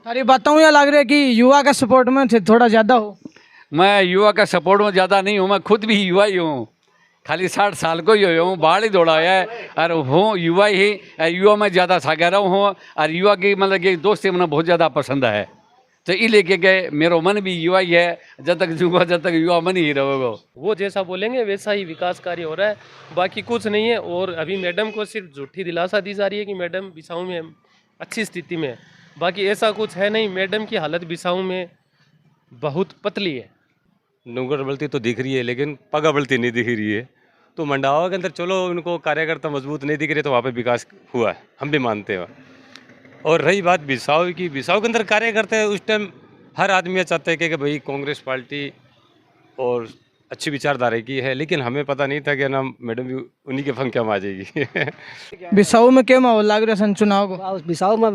अरे बताऊँ या लग रहा है कि युवा का सपोर्ट में थोड़ा ज़्यादा हो? मैं युवा का सपोर्ट में ज़्यादा नहीं हूँ, मैं खुद भी युवा ही हूँ, खाली 60 साल को ही हूँ, बाढ़ ही दौड़ा है और हूँ युवा ही। युवा में ज़्यादा सागरा हूँ और युवा की मतलब कि दोस्ती मैंने बहुत ज़्यादा पसंद है, तो ये लेके गए मेरा मन भी युवा ही है, जब तक जीऊँगा जब तक युवा मन ही रहेगा। वो जैसा बोलेंगे वैसा ही विकास कार्य हो रहा है, बाकी कुछ नहीं है। और अभी मैडम को सिर्फ झूठी दिलासा दी जा रही है कि मैडम बिसाऊ में अच्छी स्थिति में है, बाकी ऐसा कुछ है नहीं। मैडम की हालत बिसाऊ में बहुत पतली है। नुंगर बलती तो दिख रही है लेकिन पगा बलती नहीं दिख रही है। तो मंडावा के अंदर चलो उनको कार्यकर्ता मजबूत नहीं दिख रहे, तो वहाँ पे विकास हुआ है, हम भी मानते हैं। और रही बात बिसाऊ की, बिसाऊ के अंदर कार्यकर्ता है, उस टाइम हर आदमी चाहता है कि भाई कांग्रेस पार्टी और अच्छी विचारधारा की है, लेकिन हमें पता नहीं था कि ना मैडम भी उन्हीं के फंक्या में आ जाएगी। बिसाऊ में क्या माहौल लग रहा है सन चुनाव को? बिसाऊ में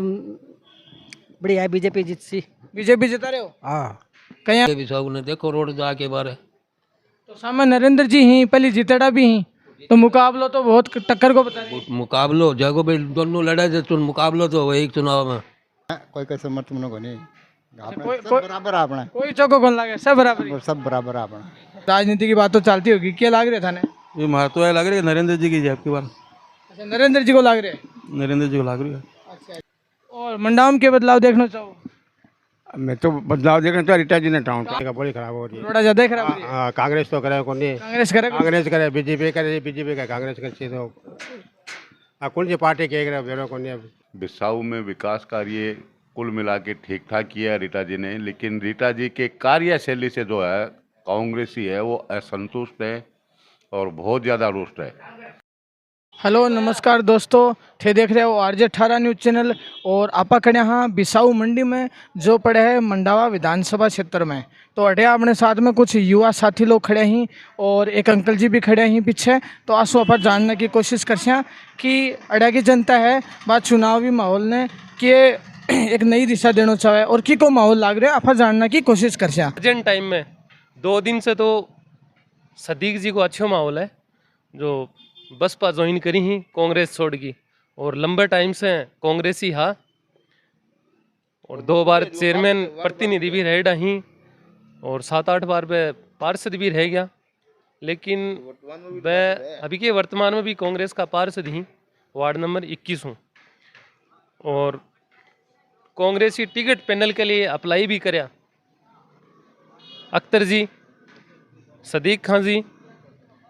बढ़िया है, बीजेपी जीत सी। बीजेपी जिता रहे हो? हाँ, कहीं बिसाऊ ने देखो रोड जाके बारे तो सामने नरेंद्र जी ही पहले जितेड़ा भी ही, तो मुकाबलो तो बहुत टक्कर को बता रहे हैं। मुकाबलो जागो भाई दोनों लड़ाई थे, तो मुकाबलो तो वही चुनाव में कोई कैसे मत मनो को नहीं बराबर अपना कोई चौको कौन लगे, सब बराबर ही। सब बराबर अपना। राजनीति की बात तो चलती होगी, क्या लग रहा था ने? ये महत्व है लग रही है नरेंद्र जी की आपकी बार। अच्छा, नरेंद्र जी को लग रहे हैं। नरेंद्र जी को लग रही है। अच्छा, और मंडाव के बदलाव देखना चाहो? मैं तो बदलाव देखना तो रीटा जी ने टाउन का बड़ी खराब हो रही है। थोड़ा ज्यादा ही खराब हो रही है। कांग्रेस तो करे कौन नहीं, कांग्रेस करे कांग्रेस करे, बीजेपी करे, बीजेपी का कांग्रेस करे तो कौन सी पार्टी के बेरो कौन नहीं। बिसाऊ में विकास कार्य कुल मिला के ठीक ठाक किया रीटा जी ने, लेकिन रीटा जी के कार्यशैली से जो है कांग्रेसी है वो असंतुष्ट है और बहुत ज़्यादा रुष्ट है। हेलो नमस्कार दोस्तों, थे देख रहे हो RJ 18 न्यूज़ चैनल। और आपा खड़े हाँ बिसाऊ मंडी में जो पड़े है मंडावा विधानसभा क्षेत्र में। तो अटे अपने साथ में कुछ युवा साथी लोग खड़े हैं और एक अंकल जी भी खड़े हैं पीछे। तो आंसू आप जानने की कोशिश कर कि अड़ा की जनता है बात चुनावी माहौल ने कि एक नई दिशा देना चाहे और की को माहौल लाग रहा है, आप जानने की कोशिश कर। अर्जेंट टाइम में 2 दिन से तो सदीक जी को अच्छा माहौल है, जो बसपा ज्वाइन करी ही कांग्रेस छोड़ की, और लंबे टाइम से कांग्रेस ही हा, और 2 बार चेयरमैन प्रतिनिधि भी रह रही और 7-8 बार पे पार्षद भी रह गया। लेकिन वह अभी के वर्तमान में भी कांग्रेस का पार्षद ही वार्ड नंबर 21 हूँ, और कांग्रेसी टिकट पैनल के लिए अप्लाई भी कराया। अख्तर जी, सदीक खान जी,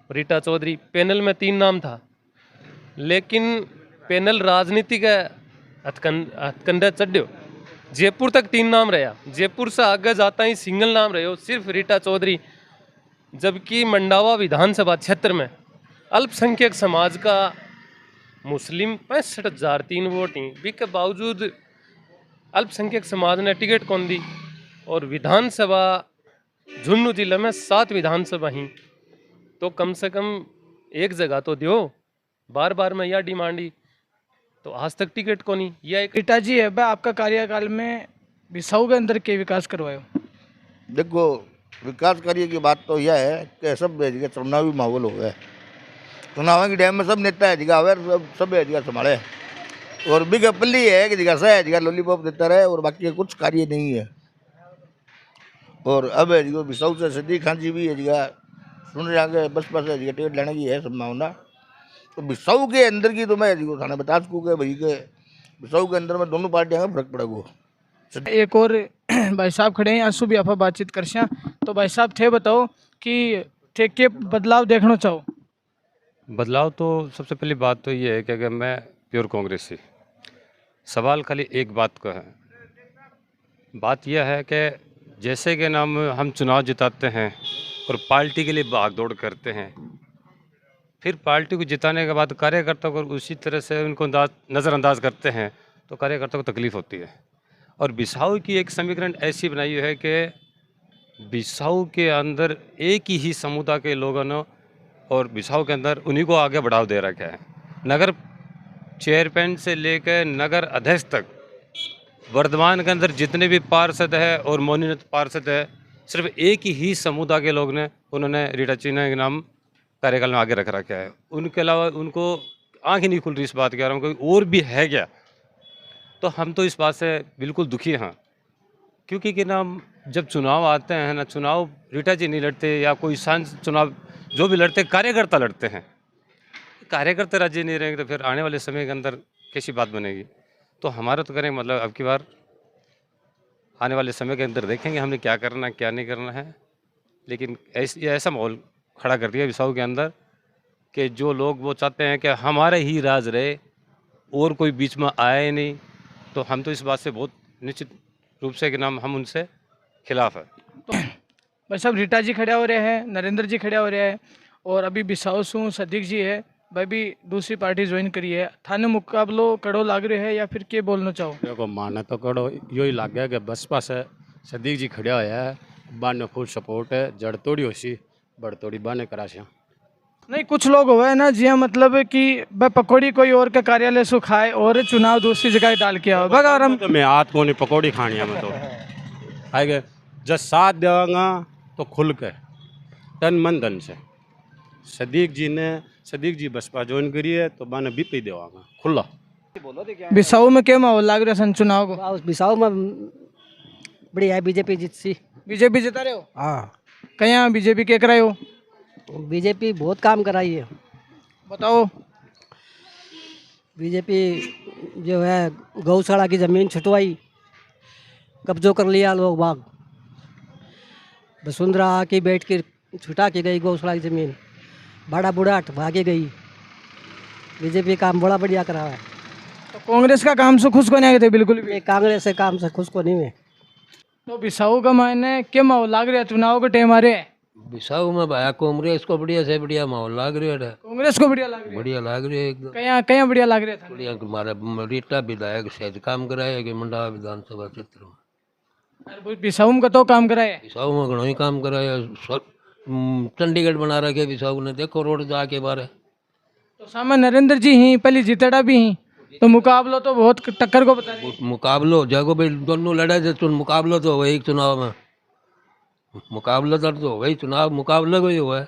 रीटा चौधरी, पैनल में 3 नाम था, लेकिन पैनल राजनीति का हथकंडा चढ़ो, जयपुर तक 3 नाम रहा, जयपुर से आगे जाता ही सिंगल नाम रहे हो सिर्फ रीटा चौधरी। जबकि मंडावा विधानसभा क्षेत्र में अल्पसंख्यक समाज का मुस्लिम 65,003 वोट ही भी के बावजूद अल्पसंख्यक समाज ने टिकट कौन दी। और विधानसभा झुंझुनू जिले में 7 विधानसभा ही, तो कम से कम एक जगह तो दियो। बार बार में यह डिमांड ही, तो आज तक टिकट को नहीं। यह एक रीटा जी है भाई, आपका कार्यकाल में बिसाऊ के अंदर के विकास करवायो? देखो, विकास कार्य की बात तो यह है कि सब जगह चुनावी माहौल हो गया, चुनाव के टाइम में सब नेता है जगह आवे, सब जगह संभाले, और बिग पल्ली है कि जगह से जगह लॉलीपॉप देता रहे और बाकी कुछ कार्य नहीं है। और अब है जगह बिसाऊ से सदीक खान जी भी है जगह सुन रहे हैं बसपा से जगह टिकट लेने की है संभावना। तो बिसाऊ के अंदर की तो मैं जगह थाने बता सकूँ कि भाई के बिसाऊ के अंदर में दोनों पार्टियाँ में फर्क पड़ेगा। एक और भाई साहब खड़े हैं, आंसू भी आप बातचीत कर। तो भाई साहब थे बताओ कि थे के बदलाव देखना चाहो? बदलाव तो सबसे पहली बात तो ये है कि अगर मैं प्योर कांग्रेसी, सवाल खाली एक बात का है। बात यह है कि जैसे कि नाम हम चुनाव जिताते हैं और पार्टी के लिए भाग दौड़ करते हैं, फिर पार्टी को जिताने के बाद कार्यकर्ताओं को उसी तरह से उनको नज़रअंदाज करते हैं, तो कार्यकर्ताओं को तकलीफ़ होती है। और बिसाऊ की एक समीकरण ऐसी बनाई है कि बिसाऊ के अंदर एक ही समुदाय के लोगों ने और बिसाऊ के अंदर उन्हीं को आगे बढ़ाव दे रखा है। नगर चेयरमैन से लेकर नगर अध्यक्ष तक वर्धमान के अंदर जितने भी पार्षद है और मनोनीत पार्षद है, सिर्फ एक ही समुदाय के लोग ने उन्होंने रीटा चीना के नाम कार्यकाल में आगे रख रखा है। उनके अलावा उनको आँख ही नहीं खुल रही इस बात के बारे में कोई और भी है क्या। तो हम तो इस बात से बिल्कुल दुखी हैं क्योंकि कि नाम जब चुनाव आते हैं ना, चुनाव रीटा जी नहीं लड़ते या कोई सांसद चुनाव जो भी लड़ते कार्यकर्ता लड़ते हैं। कार्यकर्ता राजी नहीं रहेंगे तो फिर आने वाले समय के अंदर कैसी बात बनेगी। तो हमारा तो करें मतलब अब की बार आने वाले समय के अंदर देखेंगे हमने क्या करना क्या नहीं करना है। लेकिन ऐसा माहौल खड़ा कर दिया बिसाऊ के अंदर कि जो लोग वो चाहते हैं कि हमारे ही राज रहे और कोई बीच में आए नहीं। तो हम तो इस बात से बहुत निश्चित रूप से कि नाम हम उनसे खिलाफ है। भाई साहब रीटा जी खड़े हो रहे हैं, नरेंद्र जी खड़े हो रहे हैं और अभी बिसाऊ सू सदीक जी है, भाई भी दूसरी पार्टी ज्वाइन करी है। थाने मुकाबलो कड़ो लाग रहे है या फिर क्या बोलना चाहो? देखो माना तो कड़ो यो ही लग गया कि बसपा से सदीक जी खड़ा होया है, बाने फुल सपोर्ट है, जड़ तोड़ी होसी बड़ तोड़ी बाने कराशा। नहीं, कुछ लोग हुए ना जी, मतलब कि भाई पकौड़ी कोई और के कार्यालय से खाए और चुनाव दूसरी जगह डाल के आओ बगा। और हम तो मैं हाथ को नहीं पकौड़ी खानी है, मैं तो आएगा जब साथ देवांगा तो खुल के तन मन धन से। सदीक जी बसपा ज्वाइन करी है तो बाने बीपी देवांगा खुला। बिसाऊ में क्या माहौल लाग रहा सन चुनाव को? बिसाऊ में बढ़िया है, बीजेपी जीत सी। बीजेपी जिता रहे हो? हाँ, कहीं बीजेपी के कराए हो? बीजेपी बहुत काम कराई है। बताओ। बीजेपी जो है गौशाला की ज़मीन छुटवाई, कब्जों कर लिया लोग बाग। वसुंधरा आके बैठ के छुटा के गई गौशाला की ज़मीन, बड़ा बुढ़ाट भागे गई। बीजेपी काम बड़ा बढ़िया करा है। तो कांग्रेस का काम से खुश को नहीं आए थे बिल्कुल भी? ये कांग्रेस से काम से खुश को नहीं है। तो बिसाऊ का मायने क्या माहौल लाग रहा है चुनाव के टाइम आ रहे हैं? बिसाऊ में भाया कांग्रेस को बढ़िया से बढ़िया माहौल लाग रहा है, कांग्रेस को बढ़िया लाग रहा है? बढ़िया लाग रहा है एकदम कहीं कहीं बढ़िया लाग रहा था? बढ़िया। हमारा रीटा विधायक सहज काम कराया कि मंडा विधानसभा क्षेत्र में। अरे बिसाऊ में तो काम कराए? बिसाऊ में घणो ही काम कराया। चंडीगढ़ बना रखे बिसाऊ ने, देखो रोड जाके बारे। तो सामने नरेंद्र जी ही पहले जीतेड़ा भी ही, तो मुकाबलो तो बहुत टक्कर को बता रहे। मुकाबलो जागो भाई दोनों लड़े थे तो मुकाबलो तो वही चुनाव में, मुकाबला तो वही चुनाव मुकाबला को ही हुआ है।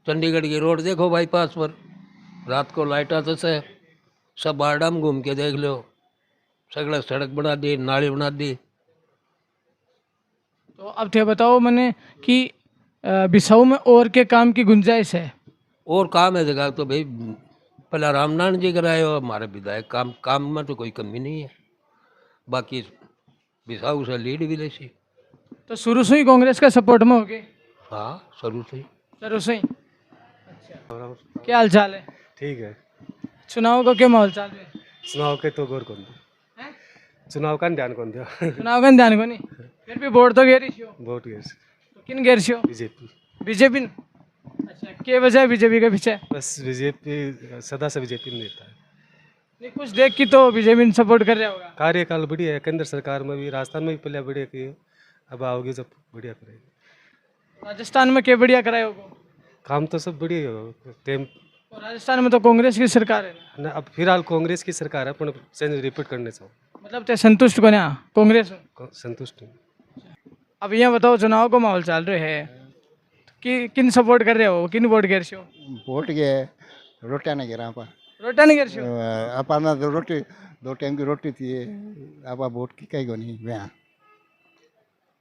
चंडीगढ़ की रोड देखो बाईपास पर, रात को लाइट आते से सब बारडाम घूम के देख लो, सगड़ा सड़क बना दी, नाली बना दी। तो अब थे बताओ मैंने कि बिसाऊ में और के काम की गुंजाइश है? और काम है जगह तो भाई पहला रामनारायण जी कराए और हमारे विधायक काम में तो कोई कमी नहीं है। बाकी बिसाऊ से लीड भी लेसी। तो शुरू से ही कांग्रेस का सपोर्ट में हो गए? हाँ शुरू से ही। शुरू से ही। अच्छा, क्या हाल चाल है? ठीक है। चुनाव का क्या माहौल चाल रहा है? चुनाव के तो गौर कौन दिया, चुनाव का ध्यान कौन दिया। चुनाव का ध्यान को नहीं, फिर भी वोट तो घेरी छो। वोट गए तो किन घेर छो? बीजेपी। बीजेपी। अच्छा, क्या वजह है बीजेपी के पीछे? बस बीजेपी सदा से बीजेपी में रहता है। नहीं, कुछ देख की तो बीजेपी ने सपोर्ट कर रहा होगा। कार्यकाल बढ़िया है, केंद्र सरकार में भी, राजस्थान में भी पहले बढ़िया किए, अब आओगे जब बढ़िया करेगी। राजस्थान में क्या बढ़िया कराए होगा? काम तो सब बढ़िया ही होगा टाइम। और राजस्थान में तो कांग्रेस की सरकार है ना, अब फिलहाल कांग्रेस की सरकार है, पर चेंज रिपीट करने चाहो। मतलब ते संतुष्ट को ना कांग्रेस में? संतुष्ट हूँ। अब यहाँ बताओ, चुनाव का माहौल चल रहे है कि किन सपोर्ट कर रहे हो, किन वोट घेर छो? वोट के रोटियाँ नहीं गिरा अपन, रोटा नहीं घेर छो? अपन तो रोटी 2 टाइम की रोटी थी, अब वोट की कहीं को नहीं वहाँ।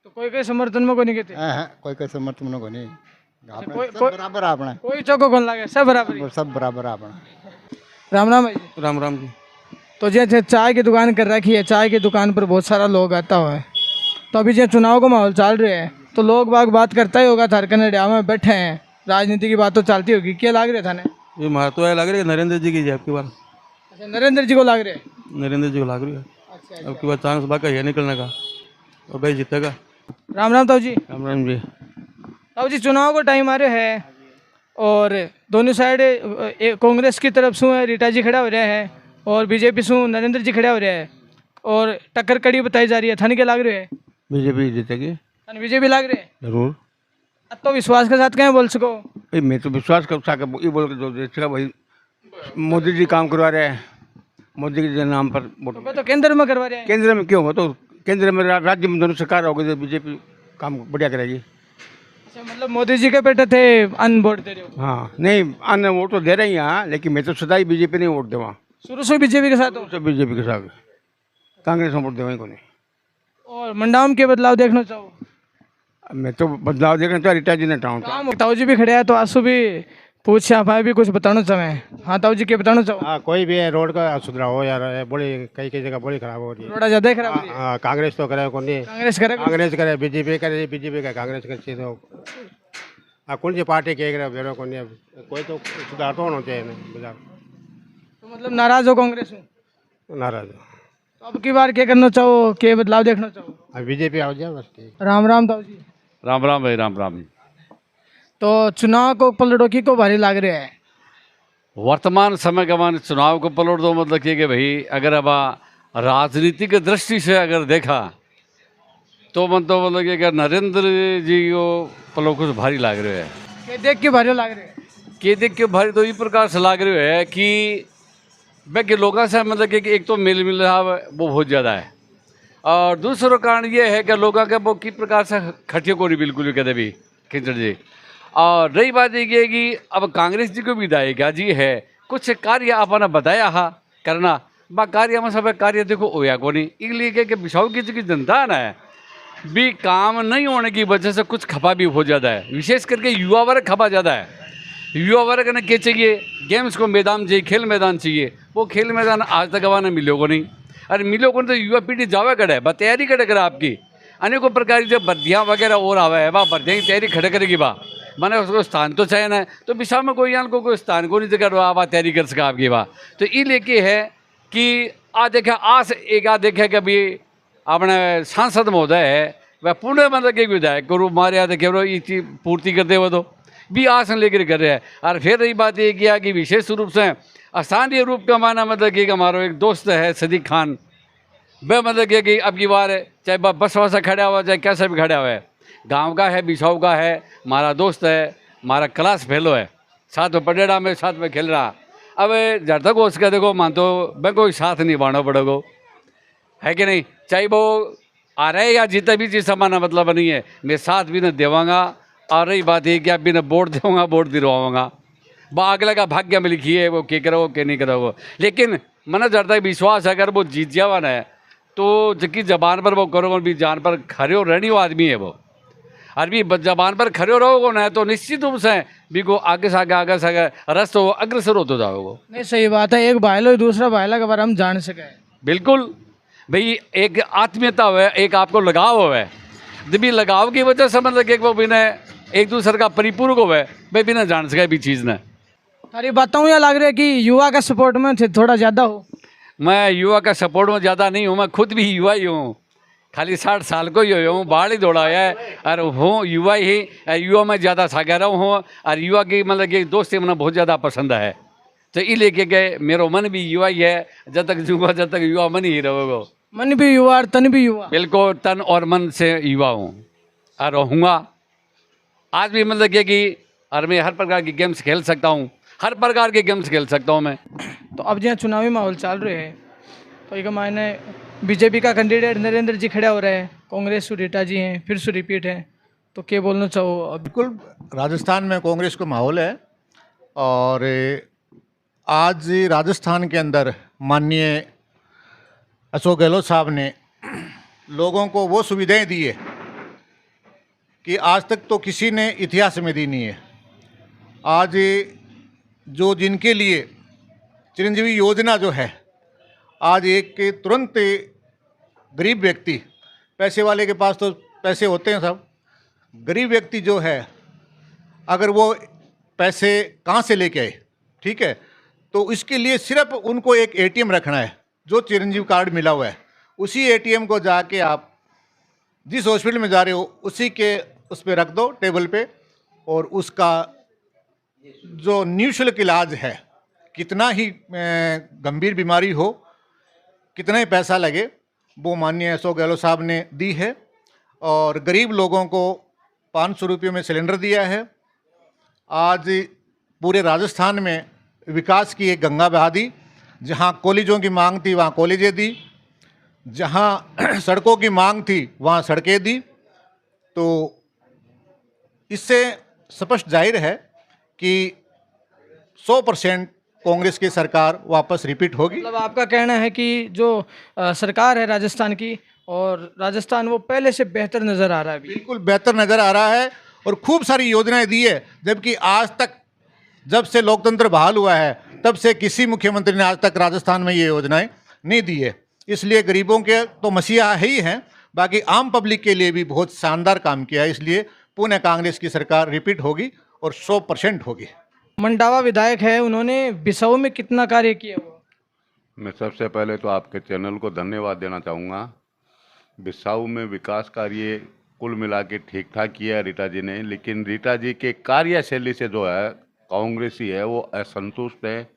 तो कोई समर्थन में को नहीं कहते? कोई समर्थन में को नहीं, कोई बराबर अपना, कोई चौको कौन लागे, सब बराबर ही। सब बराबर अपना। राम राम भाई जी। राम राम जी। तो जैसे चाय की दुकान कर रखी है, चाय की दुकान पर बहुत सारा लोग आता हुआ है, तो अभी जो चुनाव का माहौल चल रहा है तो लोग बाग बात करता ही होगा, थारकंडिया में बैठे हैं, राजनीति की बात तो चलती होगी। क्या लाग रहा था ने? ये मार तो है लग रही है नरेंद्र जी की आपकी बार। अच्छा, नरेंद्र जी को लाग रहे हैं? नरेंद्र जी को लग रही है। अच्छा, अब की बार चांस बाका है निकलने का और भाई जीतेगा। राम राम ताऊ जी। राम राम जी। ताऊ जी, चुनाव का टाइम आ रहा है और दोनों साइड कांग्रेस की तरफ से रीटा जी खड़ा हो रहा है और बीजेपी से नरेंद्र जी खड़ा हो रहा है और टक्कर कड़ी बताई जा रही है। थाने के लाग रहे हैं? बीजेपी जीतेगी। थाने बीजेपी लाग रहे हैं? जरूर। अब तो विश्वास के साथ कहें बोल सको? भाई मैं तो विश्वास कर सका ये बोल के जो देखेगा भाई मोदी जी काम करवा रहे हैं, मोदी के नाम पर वोट। तो केंद्र में करवा रहे हैं? केंद्र में क्यों हो, तो केंद्र में राज्य में दोनों सरकार होगी तो बीजेपी काम बढ़िया करेगी। अच्छा, मतलब मोदी जी के बेटे थे, अन वोट दे रहे हो? हाँ नहीं, अन्य वोट तो दे रहे हैं यहाँ, लेकिन मैं तो सदा ही बीजेपी नहीं वोट देवा। शुरू से बीजेपी के साथ हो? सब बीजेपी के साथ, कांग्रेस में वोट देवा को नहीं। और मंडावा में क्या बदलाव देखना चाहो? मैं तो बदलाव देखना चाह रीटा जी ने टाउन काम ताऊ जी भी खड़े हैं तो आंसू भी पूछ आप भी कुछ बताना चाहे। हाँ ताऊ जी क्या बताना चाहो? हाँ कोई भी है रोड का सुधरा हो यार, बड़ी कई कई जगह बड़ी खराब हो रही है। रोड़ा ज्यादा ही खराब हो रही है। हाँ कांग्रेस तो करे कौन नहीं, कांग्रेस करेगा? कांग्रेस करे, बीजेपी करे, बीजेपी का कांग्रेस करे तो हाँ कौन सी पार्टी के बेरो कौन नहीं, कोई तो सुधार तो होना चाहिए ना बाजार। तो मतलब नाराज हो कांग्रेस में? नाराज तो अब की बार क्या करना चाहो, क्या बदलाव देखना चाहो? अब बीजेपी आ जाए बस ठीक। राम राम ताऊ जी। राम राम भाई, राम राम। तो चुनाव को पलटो की को भारी लाग रहा है? वर्तमान समय का मान चुनाव को पलट दो मतलब कि भाई अगर अब राजनीति की दृष्टि से अगर देखा तो मतलब कि नरेंद्र जी को पलो कुछ भारी लाग रहे है। क्या देख के भारी लाग रहे है? कि देख के भारी तो इस प्रकार से लाग रहे है कि मैं के लोगों से मतलब कि एक तो मेल मिल रहा है वो बहुत ज़्यादा है, और दूसरा कारण ये है कि लोगों के वो किस प्रकार से खटियो को नहीं बिल्कुल भी कहते भी खिंचड़ जी। और रही बात ये है कि अब कांग्रेस जी को विधायिका जी है कुछ कार्य आपने बताया हा करना बा कार्य में सब कार्य देखो होया को नहीं, इसलिए कि बिछाऊ की जो जनता ना है भी काम नहीं होने की वजह से कुछ खपा भी हो जाता है, विशेष करके युवा वर्ग खपा ज़्यादा है। युवा वर्ग ने क्या चाहिए, गेम्स को मैदान चाहिए, खेल मैदान चाहिए। वो खेल मैदान आज तक हमारे मिलो को नहीं, अरे मिलो को तो युवा पीढ़ी जावा करे बा तैयारी करे करे आपकी अनेकों प्रकार की जो भर्तियाँ वगैरह और आवा है बा भर्तियाँ की तैयारी खड़े करेगी बा माने उसको स्थान तो चाहिए ना, तो विशाल में कोई यहाँ को कोई स्थान को नहीं जगह आप तैयारी कर सका आपकी बा। तो ये लेके है कि आ देखा आज एक आ देखे कि अभी अपने सांसद महोदय है वह पुणे मतलब के विधायक को रूप मारे देखे वो ये चीज पूर्ति करते हुए तो भी आसन लेकर कर रहे हैं। और फिर रही बात ये किया कि विशेष रूप से स्थानीय रूप का माना मतलब कि हमारा एक दोस्त है सदीक खान, वह मतलब कि अब की बार चाहे बस वसा खड़ा हुआ चाहे कैसा भी खड़ा हुआ है, गांव का है, बिछाऊ का है, हमारा दोस्त है, हमारा क्लास फेलो है, साथ में पटेड़ा में साथ में खेल रहा। अब जब तक उसका देखो मान तो मैं कोई साथ नहीं बांटना पड़ेगा है कि नहीं, चाहे वो आ रहे या जीते भी चीज़ समाना मतलब नहीं है, मैं साथ भी न देवांगा। और रही बात ये कि अब भी न वोट दूँगा वोट दिलवाऊँगा बा अगले का भाग्य में लिखी है वो क्या करो क्या नहीं करो, लेकिन मन जब तक विश्वास है अगर वो जीत जावन है तो जिसकी जबान पर वो करोगे भी जान पर खड़े हो रहनी वो आदमी है वो, और भी जबान पर खड़े रहोगे ना तो निश्चित रूप से भी को आगे से आगे रस्त हो अग्रसर होते जाओगे। नहीं सही बात है, एक भाईलो दूसरा भाईला के बारे हम जान सके। बिल्कुल भाई एक आत्मीयता हो एक आपको लगाव हो भी लगाव की वजह से मतलब एक वो बिना एक दूसरे का परिपूरक हो भाई बिना जान सके भी चीज़ ने। अरे बताऊँ या लग रहा है कि युवा का सपोर्ट में थे थोड़ा ज़्यादा हो? मैं युवा का सपोर्ट में ज़्यादा नहीं हूँ, मैं खुद भी युवा ही हूँ, खाली 60 साल को ही हूँ, बाहर ही दौड़ा है और हूँ युवा ही, युवा में ज़्यादा सागर रहा हूँ और युवा की मतलब कि दोस्ती मुझे बहुत ज़्यादा पसंद है। तो ये लेके गए मेरा मन भी युवा ही है, जब तक जुआ जब तक युवा मन ही रहोगे। मन भी युवा और तन भी युवा? बिल्कुल तन और मन से युवा हूँ और रहूँगा। आज भी मतलब कि और मैं हर प्रकार की गेम्स खेल सकता हूँ, हर प्रकार के गेम्स खेल सकता हूँ मैं। तो अब जहाँ चुनावी माहौल चल रहे हैं तो एक मायने बीजेपी का कैंडिडेट नरेंद्र जी खड़ा हो रहे हैं, कांग्रेस से रीटा जी हैं, फिर से रिपीट है, तो क्या बोलना चाहो? अब बिल्कुल राजस्थान में कांग्रेस का माहौल है और आज राजस्थान के अंदर माननीय अशोक गहलोत साहब ने लोगों को वो सुविधाएं दी है कि आज तक तो किसी ने इतिहास में दी नहीं है। आज जो जिनके लिए चिरंजीवी योजना जो है, आज एक के तुरंत गरीब व्यक्ति, पैसे वाले के पास तो पैसे होते हैं सब, गरीब व्यक्ति जो है अगर वो पैसे कहाँ से लेके आए, ठीक है, तो इसके लिए सिर्फ उनको एक एटीएम रखना है जो चिरंजीवी कार्ड मिला हुआ है, उसी एटीएम को जाके आप जिस हॉस्पिटल में जा रहे हो उसी के उस पर रख दो टेबल पे, और उसका जो निःशुल्क इलाज है, कितना ही गंभीर बीमारी हो, कितना ही पैसा लगे, वो माननीय अशोक गहलोत साहब ने दी है। और गरीब लोगों को 500 रुपये में सिलेंडर दिया है। आज पूरे राजस्थान में विकास की एक गंगा बहा दी, जहाँ कॉलेजों की मांग थी वहाँ कॉलेजें दी, जहाँ सड़कों की मांग थी वहाँ सड़कें दी। तो इससे स्पष्ट जाहिर है कि 100% कांग्रेस की सरकार वापस रिपीट होगी। मतलब आपका कहना है कि जो सरकार है राजस्थान की और राजस्थान वो पहले से बेहतर नज़र आ रहा है अभी। बिल्कुल बेहतर नज़र आ रहा है और खूब सारी योजनाएं दी है, जबकि आज तक जब से लोकतंत्र बहाल हुआ है तब से किसी मुख्यमंत्री ने आज तक राजस्थान में ये योजनाएं नहीं दी है। इसलिए गरीबों के तो मसीहा है ही हैं, बाकी आम पब्लिक के लिए भी बहुत शानदार काम किया है। इसलिए पुनः कांग्रेस की सरकार रिपीट होगी और 100% होगी। मंडावा विधायक है, उन्होंने बिसाऊ में कितना कार्य किया हुआ? मैं सबसे पहले तो आपके चैनल को धन्यवाद देना चाहूँगा। बिसाऊ में विकास कार्य कुल मिला के ठीक ठाक किया है रीटा जी ने, लेकिन रीटा जी के कार्यशैली से जो है कांग्रेसी है वो असंतुष्ट है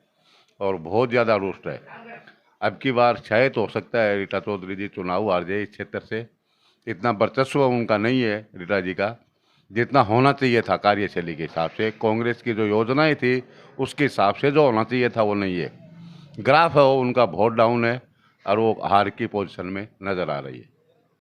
और बहुत ज़्यादा रुष्ट है। अब की बार शायद हो सकता है रीटा चौधरी जी चुनाव हार जाए इस क्षेत्र से। इतना वर्चस्व उनका नहीं है रीटा जी का जितना होना चाहिए था। कार्यशैली के हिसाब से कांग्रेस की जो योजनाएं थी उसके हिसाब से जो होना चाहिए था वो नहीं है। ग्राफ है वो उनका बहुत डाउन है और वो हार की पोजीशन में नज़र आ रही है।